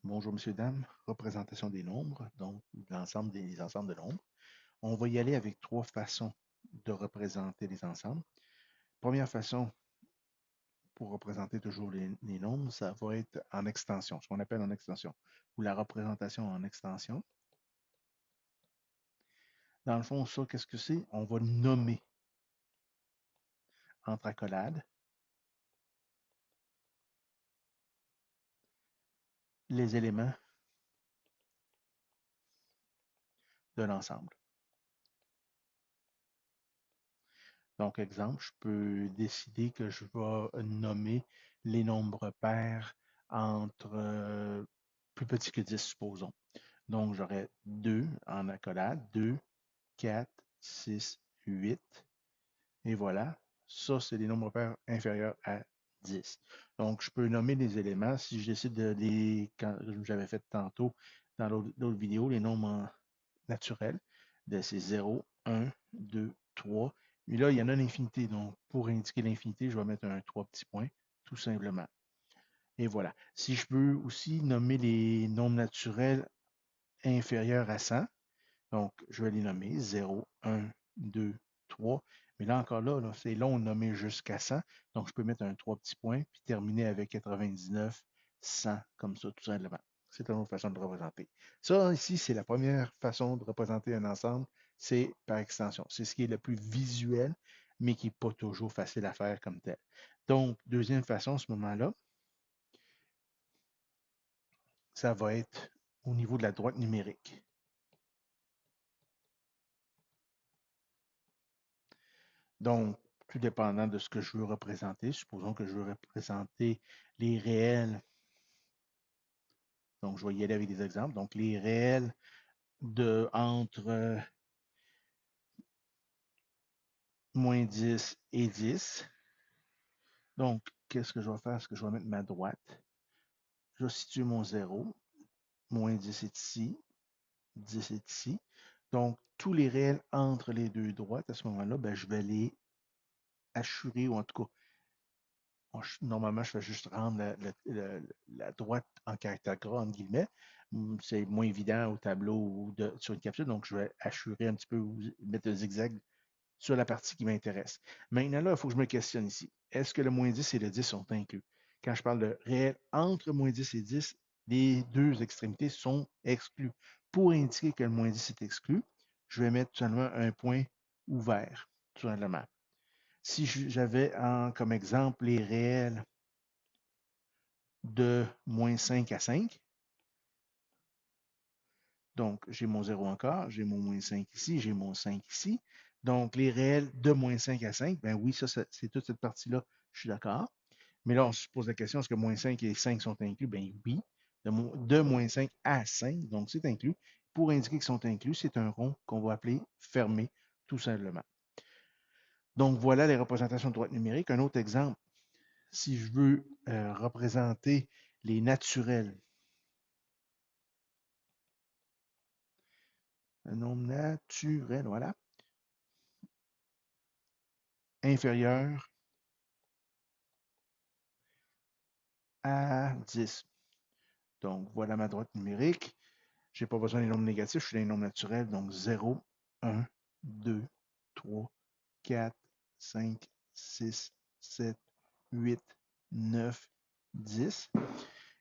Bonjour, messieurs, dames. Représentation des nombres, donc l'ensemble des ensembles de nombres. On va y aller avec trois façons de représenter les ensembles. Première façon, pour représenter toujours les nombres, ça va être en extension, ce qu'on appelle en extension, ou la représentation en extension. Dans le fond, ça, qu'est-ce que c'est? On va nommer entre accolades les éléments de l'ensemble. Donc, exemple, je peux décider que je vais nommer les nombres pairs entre plus petits que 10, supposons. Donc, j'aurais 2 en accolade, 2, 4, 6, 8. Et voilà. Ça, c'est des nombres pairs inférieurs à 10. Donc, je peux nommer les éléments. Si je décide de les, comme j'avais fait tantôt dans l'autre vidéo, les nombres naturels, c'est 0, 1, 2, 3. Mais là, il y en a l'infinité. Donc, pour indiquer l'infinité, je vais mettre un 3 petits points, tout simplement. Et voilà. Si je peux aussi nommer les nombres naturels inférieurs à 100, donc, je vais les nommer 0, 1, 2, 3. Mais là encore là, c'est long de nommer jusqu'à 100. Donc, je peux mettre un 3 petits points puis terminer avec 99, 100, comme ça, tout simplement. C'est une autre façon de représenter. Ça, ici, c'est la première façon de représenter un ensemble. C'est par extension. C'est ce qui est le plus visuel, mais qui n'est pas toujours facile à faire comme tel. Donc, deuxième façon, à ce moment-là, ça va être au niveau de la droite numérique. Donc, tout dépendant de ce que je veux représenter, supposons que je veux représenter les réels. Donc, je vais y aller avec des exemples. Donc, les réels entre moins 10 et 10. Donc, qu'est-ce que je vais faire? Est-ce que je vais mettre ma droite? Je vais situer mon 0. Moins 10 est ici. 10 est ici. Donc, tous les réels entre les deux droites, à ce moment-là, ben, je vais les assurer, ou en tout cas, normalement, je fais juste rendre la droite en caractère gras, entre guillemets. C'est moins évident au tableau ou sur une capsule, donc je vais assurer un petit peu ou mettre un zigzag sur la partie qui m'intéresse. Maintenant, là, il faut que je me questionne ici. Est-ce que le moins 10 et le 10 sont inclus? Quand je parle de réel entre moins 10 et 10, les deux extrémités sont exclues. Pour indiquer que le moins 10 est exclu, je vais mettre tout simplement un point ouvert, tout simplement. Si j'avais comme exemple les réels de moins 5 à 5, donc j'ai mon 0 encore, j'ai mon moins 5 ici, j'ai mon 5 ici. Donc les réels de moins 5 à 5, ben oui, ça c'est toute cette partie-là, je suis d'accord. Mais là, on se pose la question, est-ce que moins 5 et 5 sont inclus? Ben oui, de moins 5 à 5, donc c'est inclus. Pour indiquer qu'ils sont inclus, c'est un rond qu'on va appeler fermé, tout simplement. Donc voilà les représentations de droite numérique. Un autre exemple, si je veux représenter les naturels, un nombre naturel, voilà, inférieur à 10. Donc voilà ma droite numérique. Je n'ai pas besoin des nombres négatifs, je suis dans les nombres naturels, donc 0, 1, 2, 3, 4, 5, 6, 7, 8, 9, 10.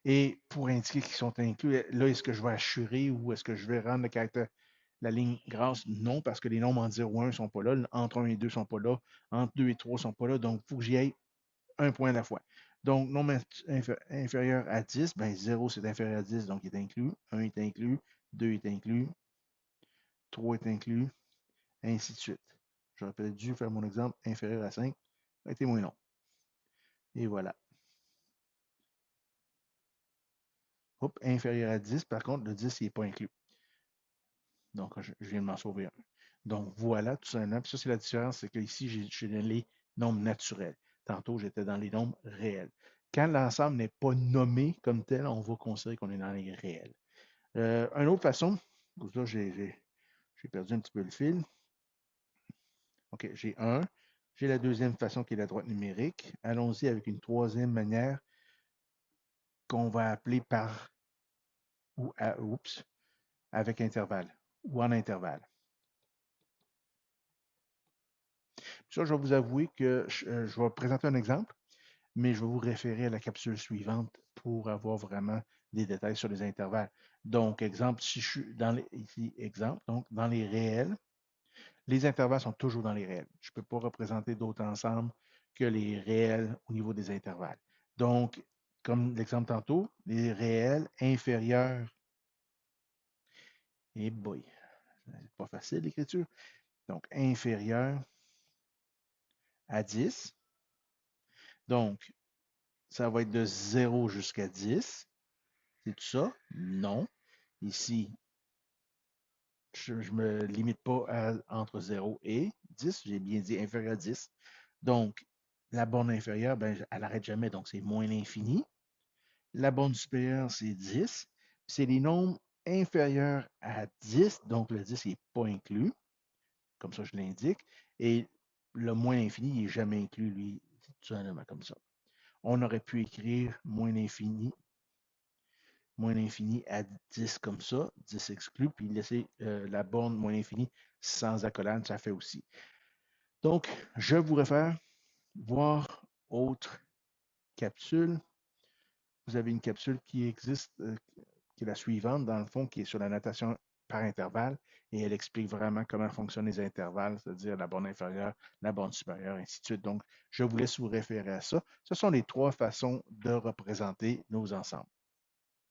Et pour indiquer qu'ils sont inclus, là, est-ce que je vais assurer ou est-ce que je vais rendre le caractère, la ligne grasse? Non, parce que les nombres entre 0 et 1 ne sont pas là, entre 1 et 2 ne sont pas là, entre 2 et 3 ne sont pas là, donc il faut que j'y aille un point à la fois. Donc, nombre inférieur à 10, ben 0 c'est inférieur à 10, donc il est inclus, 1 est inclus, 2 est inclus, 3 est inclus, ainsi de suite. J'aurais peut-être dû faire mon exemple inférieur à 5, ça a été moins long. Et voilà. Hop, inférieur à 10, par contre, le 10, il n'est pas inclus. Donc, je viens de m'en sauver un. Donc, voilà, tout simplement. Puis ça, c'est la différence, c'est qu'ici, j'ai les nombres naturels. Tantôt, j'étais dans les nombres réels. Quand l'ensemble n'est pas nommé comme tel, on va considérer qu'on est dans les réels. Une autre façon, là, j'ai perdu un petit peu le fil. OK, j'ai un. J'ai la deuxième façon qui est la droite numérique. Allons-y avec une troisième manière qu'on va appeler par oups, avec intervalle ou en intervalle. Ça, je vais vous avouer que je vais présenter un exemple, mais je vais vous référer à la capsule suivante pour avoir vraiment des détails sur les intervalles. Donc, exemple, si je suis dans les, ici, exemple, donc dans les réels, les intervalles sont toujours dans les réels. Je ne peux pas représenter d'autres ensembles que les réels au niveau des intervalles. Donc, comme l'exemple tantôt, les réels inférieurs, et boy, c'est pas facile l'écriture, donc inférieur à 10. Donc, ça va être de 0 jusqu'à 10. C'est tout ça? Non. Ici, je ne me limite pas entre 0 et 10. J'ai bien dit inférieur à 10. Donc, la borne inférieure, ben, elle n'arrête jamais, donc c'est moins l'infini. La borne supérieure, c'est 10. C'est les nombres inférieurs à 10, donc le 10 n'est pas inclus, comme ça je l'indique. Et le moins l'infini, il n'est jamais inclus, lui, c'est tout simplement comme ça. On aurait pu écrire moins l'infini à 10 comme ça, 10 exclus, puis laisser la borne moins l'infini sans accolade, ça fait aussi. Donc, je vous réfère voir autre capsule. Vous avez une capsule qui existe, qui est la suivante, dans le fond, qui est sur la notation par intervalle, et elle explique vraiment comment fonctionnent les intervalles, c'est-à-dire la borne inférieure, la borne supérieure, ainsi de suite. Donc, je vous laisse vous référer à ça. Ce sont les trois façons de représenter nos ensembles.